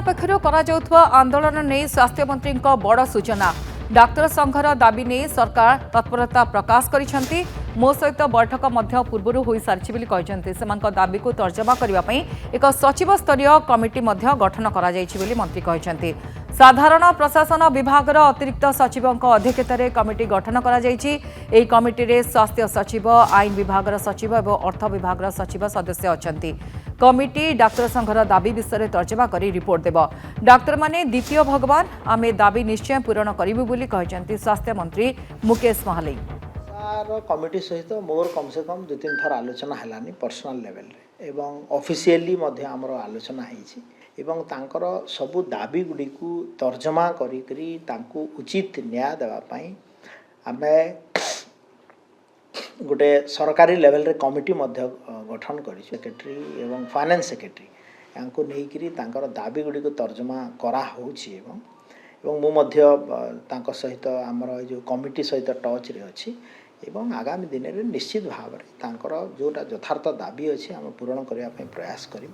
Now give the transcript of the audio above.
पक्षर आंदोलन नहीं स्वास्थ्य मंत्री बड़ सूचना डाक्तर संघर दाबी नहीं सरकार तत्परता प्रकाश करिसेंती मो सहित बैठक पूर्व हो सारी दाबी को तर्जमा करने एक सचिव स्तरीय कमिटी गठन कर मंत्री कहते साधारण प्रशासन विभाग अतिरिक्त सचिव अध्यक्षतार कमिटी गठन कर कमिटी स्वास्थ्य सचिव आईन विभाग सचिव और अर्थ विभाग सचिव सदस्य अच्छा कमिटी डाक्तर संघर दाबी विषय तर्जमा कर रिपोर्ट देव डाक्तर माने द्वितीय भगवान आमे दाबी निश्चय पूरण करूँ बोली कहते स्वास्थ्य मंत्री मुकेश महालई कमिटी सहित मोर कम से कम 2-3 थर आलोचना है पर्सनल लेवल रे एवं ऑफिशियली आमर आलोचना एवं तांकर सबु दाबी गुड़ी को तर्जमा करी तांको उचित न्याय देवाई आमे गोटे सरकारी लेवल रे कमिटी गठन करी सेक्रेटरी एवं फाइनेंस सेक्रेटरी यांको नेइकरी तांकर दाबी गुड़ी को तर्जमा करा होउछि एवं मु मध्य तांको सहित आमर जो कमिटी सहित टच रे अछि एवं आगामी दिन में निश्चित भाव में तांकर जोटा यथार्थ दाबी अच्छी आम पूरण करने प्रयास करूँ।